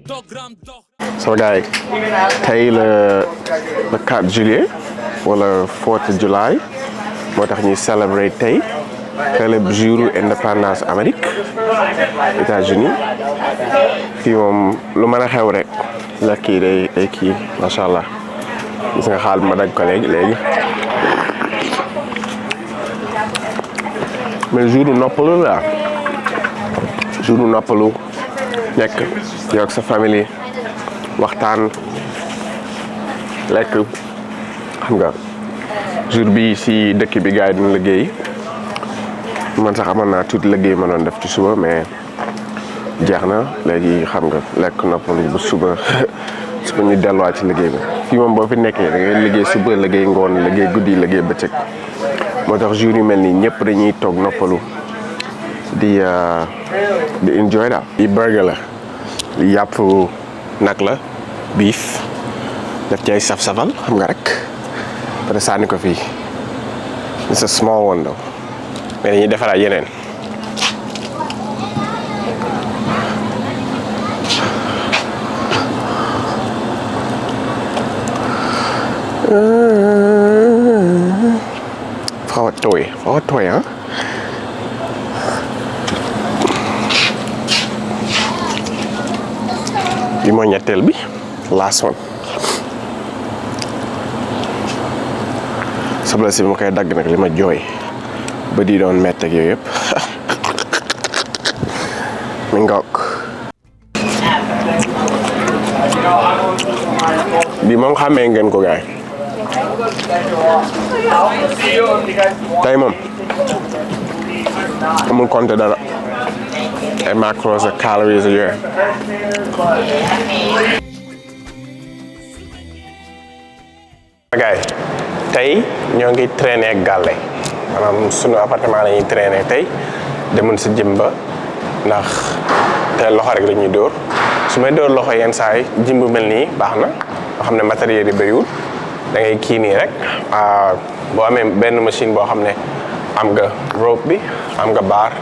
sama gars yi tey le 4 juillet wala 4 juillet moo tax ñuy célébrer tey le jour indépendance Amérique États-Unis fii moom lu mën a xew rek lekk yi day kii macha allah gis nga xaal ma dagg ko léegi mais jour noppalu la jour noppalu nekk yow ak sa famille waxtaan lekk xam nga jour bi si dëkk bi gars yi dina liggéey man sax amoon naa tuuti liggéey ma doon def ci suba mais jeex na léegi xam nga lekk noppalu bu suba suba ñu delluwaat ci liggéey bi fii moom boo fi nekkee da ngay liggéey suba liggéey ngoon liggéey guddi liggéey bëccëg moo tax jour yu mel nii ñëpp dañuy toog noppalu di enjoy daal. li burger la li yàpp nag la beef def ci ay saf-safal xam nga rek peut sànni ko fii it's a small one though mais dañuy defaraat yeneen. xaw a tooy ah. bi mooy ñetteel bi last one. soble si bi ma koy dagg nag li ma jooy ba di doon mett ak yooyu yëpp mi ngoog bi moom xàmmee ngeen ko gaay tey moom amul compter dara ay macros ak calories ak yooyu. gaay tey ñoo ngi traîner ak gàlle maanaam sunu appartement la ñuy traîner tey demoon si jëm ba ndax te loxo rek lañuy dóor su may dóor loxo yenn saa yi jëm bu mel nii baax na nga xam ne matériel yi béyul da ngay kii nii rek boo amee benn machine boo xam ne am nga rope bi am nga barre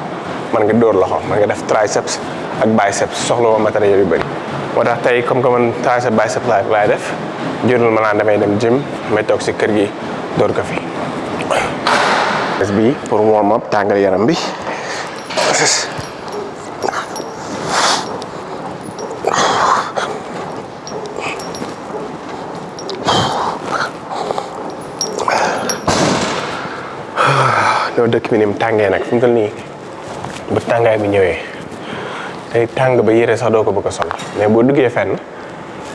mën nga dóor loxo mën nga def triceps ak biceps soxla woo matériel yu bëri moo tax tey comme que man triceps biceps laay def jërul ma naan damay dem gym may toog si kër gi dóor ko fi bi pour warm up tàngal yaram bi loolu dëkk bi ni mu tàngee nag fi mu toll nii bu tàngaay bi ñëwee day tàng ba yére sax doo ko bëgg a sol mais boo duggee fenn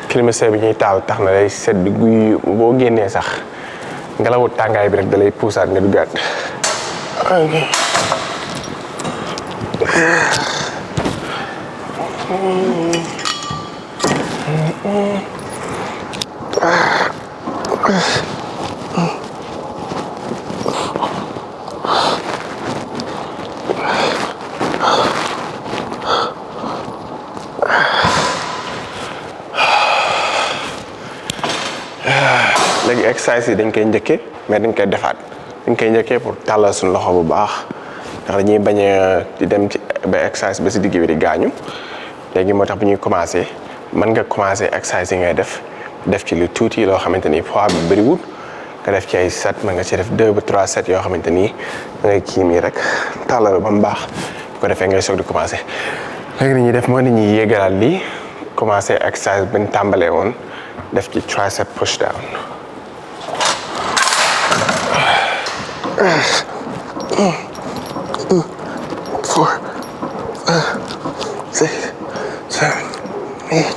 climatiseur bi ñuy taal tax na day sedd guy boo génnee sax ngelawu tàngaay bi rek da lay puusaat nga duggaat. léegi exercice yi dañ koy njëkkee mais dañ koy defaat dañ koy njëkkee pour tàllal suñu loxo bu baax ndax dañuy bañ a di dem ci ba exercice ba si digg bi di gaañu léegi moo tax bu ñuy commencé mën nga commencé exercice yi ngay def ci lu tuuti loo xamante ni poids bi bëriwul nga def ci ay set mën nga ci def 2 ba 3 set yoo xamante ni da ngay kii nii rek tàllal ba mu baax bu ko defee ngay soog di commencé. léegi li ñuy def mooy dañuy yéegalaat lii commencé exercice bi ñu tàmbalee woon def ci tricep push down. 4, 5, 6, 7, 8,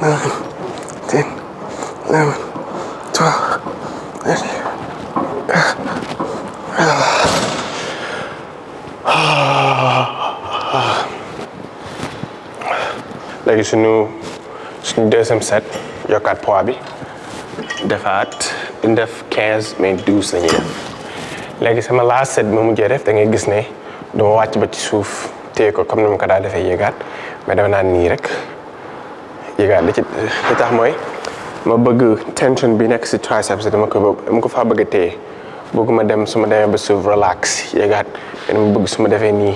9, 10, 11, 12, 13. léegi suñu deuxième set yokkaat poids bi defaat duñ def 15 mais 12 la ñuy def léegi sama last set bi ma mujjee def da ngay gis ne dama wàcc ba ci suuf téye ko comme ni ma ko daal defee yéegaat mais dama naan nii rek yéegaat li tax mooy ma bëgg tension bi nekk si triceps dama ko faa bëgg a téye bëgguma dem su ma demee ba suuf relax yéegaat mais dama bëgg su ma defee nii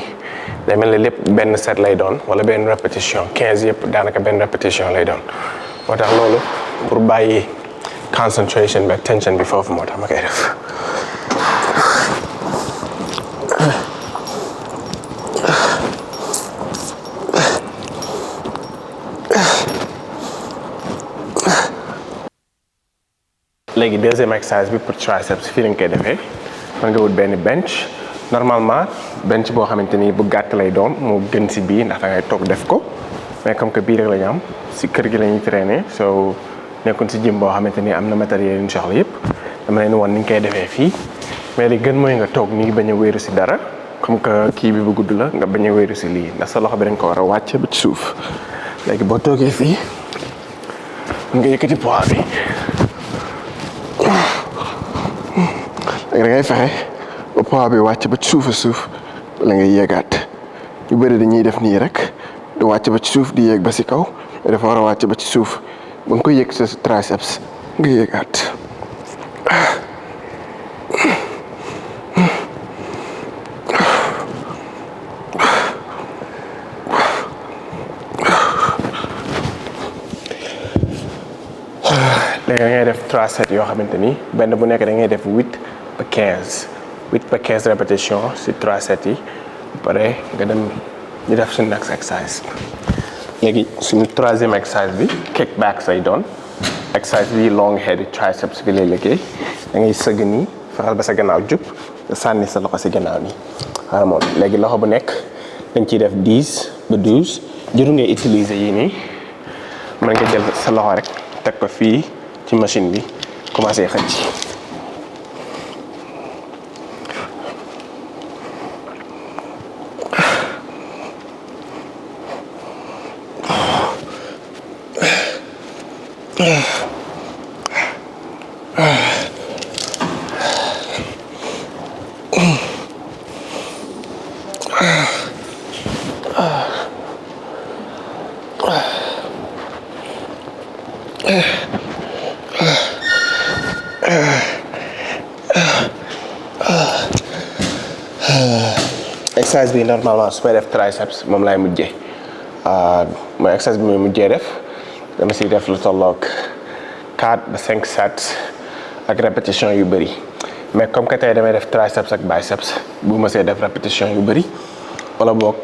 day mel ni lépp benn set lay doon wala benn répétition 15 yëpp daanaka benn répétition lay doon moo tax loolu pour bàyyi concentration bi ak tension bi foofu moo tax ma koy def. léegi deuxième exercice bi pour triceps fii lañ koy defee mën nga wut benn bench normalement bench boo xamante ni bu gàtt lay doon moo gën si bii ndax da ngay toog def ko mais comme que bii rek la ñu am si kër gi la ñuy traîner soo nekkoon si gym boo xamante ni am na matériel yu ñu soxla yëpp dama leen woon ni ñu koy defee fii mais li gën mooy nga toog nii bañ a wéeru si dara comme que kii bi bu gudd la nga bañ a wéeru si lii ndax sa loxo bi dañ ko war a wàcce ba ci suuf léegi boo toogee fii nga yëkkati poids bi. léegi da ngay fexe ba poids bi wàcc ba ci suuf a suuf la ngay yéegaat ñu bëri dañuy def nii rek du wàcc ba ci suuf di yéeg ba si kaw mais dafa war a wàcc ba ci suuf ba nga koy yëg sa triceps nga yéegaat. léegi da ngay def 3 sets yoo xamante ni benn bu nekk da ngay def 8 ba 15 répétitions si 3 sets yi ba pare nga dem ñu def suñu next exercise. léegi suñu troisième exercice bi kickback say doon exercice bi long head triceps bi lay liggéey da ngay sëgg nii fexeel ba sa gannaaw jub nga sànni sa loxo si gannaaw nii xaaral moom léegi loxo bu nekk dañ ciy def 10 ba 12 jëru ngay utiliser yii nii mën nga jël sa loxo rek teg ko fii ci machine bi commencé xëcc. exercice bi normalement su may def triceps moom laay mujjee mooy exercice bi muy mujjee def dama siy def lu tolloog 4 ba 5 sets ak répétition yu bëri mais comme que tey damay def triceps ak biceps bu ma see def répétition yu bëri wala boog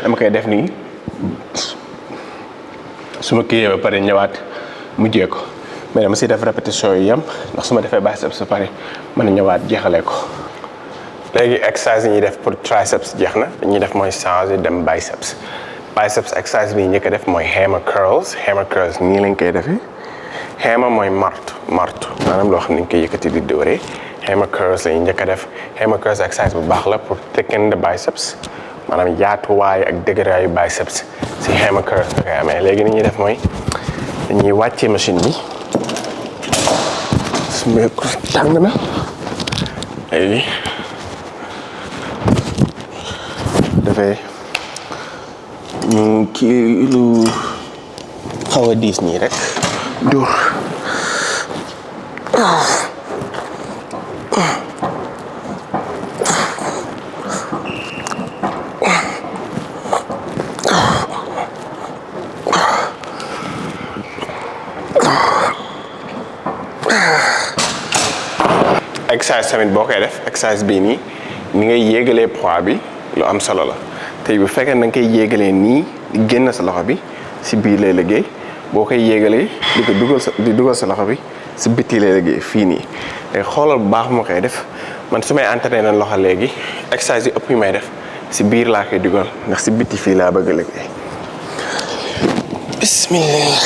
dama koy def nii su ma kiiyee ba pare ñëwaat mujjee ko mais dama siy def répétition yu yem ndax su ma defee biceps ba pare mën a ñëwaat jeexalee ko. léegi exercice yi ñuy def pour triceps jeex na dañuy def mooy changer dem biceps exercice bi njëkk a def mooy hammer curls nii lañ koy defee hammer mooy martu maanaam loo xam ne ñu koy yëkkati di dóoree hammer curls la ñuy njëkk a def hammer curls exercice bu baax la pour thicken the biceps maanaam yaatuwaay ak dëgëraayu biceps si hammer curls da koy amee léegi ni ñuy def mooy dañuy wàccee machine bi su ma ko tàng na léegi dafay ñu kii lu xaw a diis nii rek dóor exercice tamit boo koy def exercice bii nii ni ngay yéegalee poids bi lu am solo la tey bu fekkee na nga koy yéegalee nii di génn sa loxo bi si biir lay liggéey boo koy yéegalee di dugal sa loxo bi si biti lay liggéey fii nii te xoolal bu baax moo koy def man su may entraîné na loxo léegi exercice yi ëpp yu may def si biir laa koy dugal ndax si biti fii laa bëgg a liggéey. bismillah.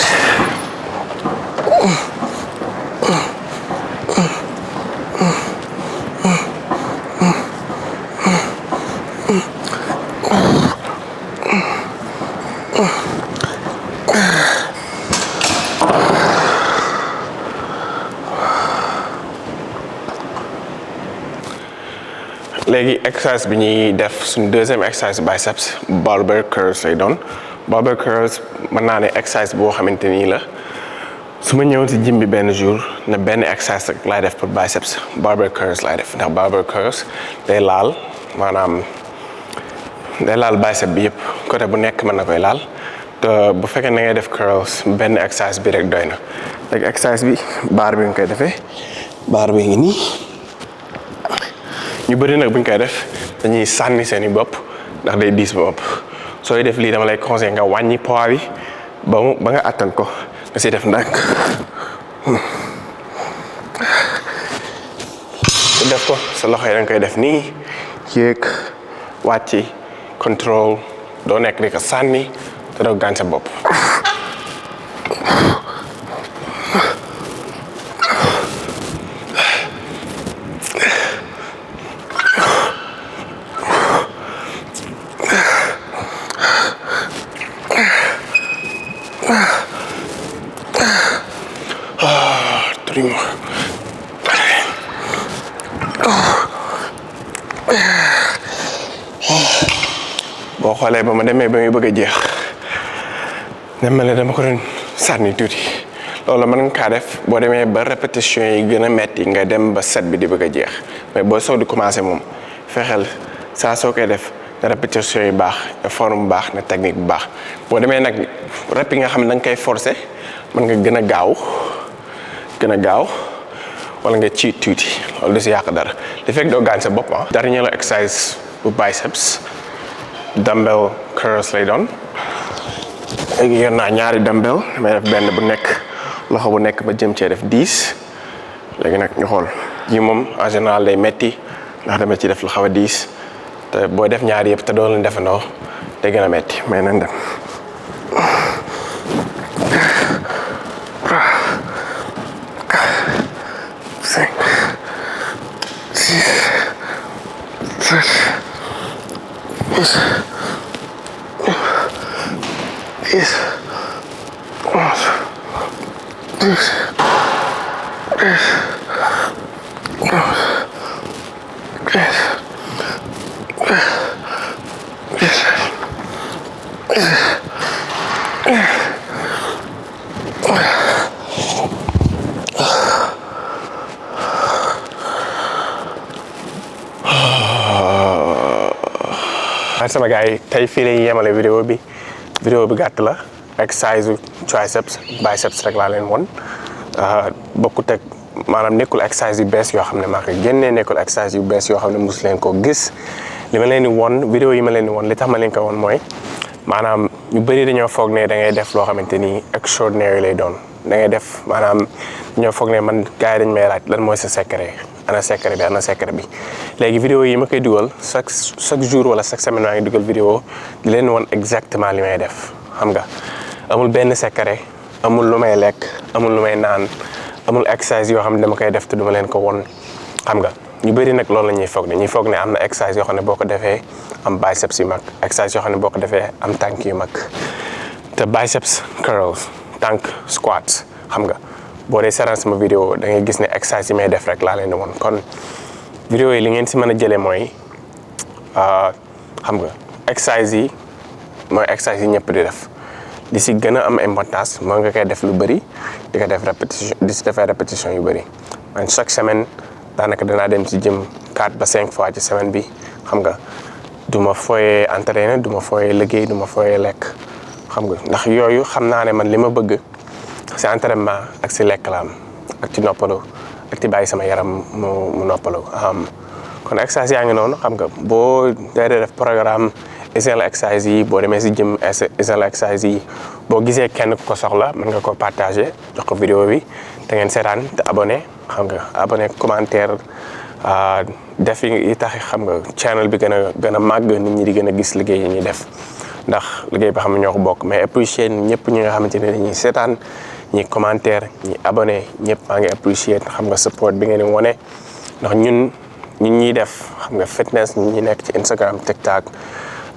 léegi exercice bi ñuy def suñu deuxième exercice biceps barbell curls lay doon barbell curls mën naa ne exercice boo xamante nii la su ma ñëwoon si gym bi benn jour ne benn exercice rek laay def pour biceps barbell curls laay def ndax barbell curls day laal maanaam day laal bicep bi yëpp côté bu nekk mën na koy laal te bu fekkee na ngay def curls benn exercice bi rek doy na léegi exercice bi baar bi nga koy defee baar bi ngi nii ñu bëri nag bu ñu koy def dañuy sànni seeni bopp ndax day diis ba ëpp sooy def lii dama lay conseiller nga wàññi poids bi ba nga attan ko nga siy def ndànk def ko sa loxo yi da nga koy def nii yéeg wàcci contrôle doo nekk di ko sànni te doo gaañ sa bopp boo xoolee ba ma demee ba muy bëgg a jeex dama ko doon sànni tuuti loolu mën nga kaa def boo demee ba répétition yi gën a metti nga dem ba set bi di bëgg a jeex mais boo soog di commencé moom fexeel saa soo koy def na répétition yi baax na forme bu baax na technique bu baax boo demee nag rep yi nga xam ne da nga koy forcer mën nga gën a gaaw wala nga ciit tuuti loolu du si yàq dara li fekk doo gaañ sa bopp ah. dernier la exercice bu biceps dumbbell curls lay doon léegi yor naa ñaari dumbbell damay def benn bu nekk loxo bu nekk ba jëm cee def 10 léegi nag ñu xool ji moom en général day metti ndax dama ci def lu xaw a 10 te boo def ñaari yëpp te doo leen defandoo day gën a metti mais nañ dem. 5 6 7 8 10 11 12 13 14 15 sama gars yi tey fii la ñuy yemale vidéo bi gàtt la exercice triceps biceps rek laa leen won bokkut ak maanaam nekkul exercice yu bees yoo xam ne maa ko génnee nekkul exercice yu bees yoo xam ne mosu leen koo gis li ma leen di won vidéo yi ma leen di won li tax ma leen ko won mooy maanaam ñu bëri dañoo foog ne da ngay def loo xamante ni extraordinaire lay doon da ngay def maanaam dañoo foog ne man gars yi dañ may laaj lan mooy sa secret ana secret bi léegi vidéo yi ma koy dugal chaque jour wala chaque semaine maa ngi dugal vidéo di leen won exactement li may def xam nga amul benn secret amul lu may lekk amul lu may naan amul exercice yoo xam ne dama koy def te duma leen ko won xam nga ñu bëri nag loolu la ñuy foog ne am na exercice yoo xam ne boo ko defee am biceps yu mag exercice yoo xam ne boo ko defee am tànk yu mag te biceps curls tànk squats xam nga boo dee seetaan sama vidéo da ngay gis ne exercice yi may def rek laa leen di woon kon vidéo yi li ngeen si mën a jëlee mooy xam nga exercice yi mooy exercice yi ñëpp di def di si gën a am importance moo nga koy def lu bëri di ko def répétition di si defee répétition yu bëri man chaque semaine daanaka danaa dem si jëm 4 ba 5 fois ci semaine bi xam nga du ma fooyee entraîner du ma fooyee liggéey du ma fooyee lekk xam nga ndax yooyu xam naa ne man li ma bëgg si entraînement ak si lekk la am ak ci noppalu ak ci bàyyi sama yaram mu noppalu kon exercice yaa ngi noonu xam nga boo dee def programme essentiel exercice yi boo demee si jëm essentiel exercice yi boo gisee kenn ku ko soxla mën nga ko partager jox ko vidéo bi te ngeen seetaan te abonné xam nga abonné commentaire def yi tax xam nga channel bi gën a màgg nit ñi di gën a gis liggéey yi ñuy def ndax liggéey bi xam ne ñoo ko bokk mais apprécier ñëpp ñi nga xamante ne dañuy seetaan ñi commentaire ñi abonné ñëpp maa ngi apprécier xam nga support bi ngeen di wone ndax ñun ñuy def xam nga fitness ñi nekk ci Instagram TikTok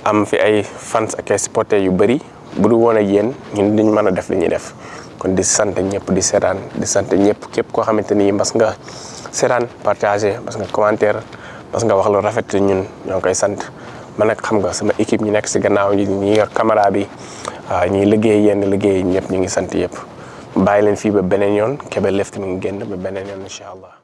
am fi ay fans ak ay supporters yu bëri bu du woon ak yéen ñun duñ mën a def li ñuy def kon di sant ñëpp di seetaan di sant ñëpp képp koo xamante ni mas nga seetaan partagé mas nga commentaire mas nga wax lu rafet ñun ñoo ngi koy sant man nag xam nga sama équipe ñi nekk si gannaaw ñi yor caméra bi ñuy liggéey yenn liggéey ñëpp ñu ngi sant yëpp bàyyi leen fii ba beneen yoon Kébé Lift mi ngi génn ba beneen yoon incha allah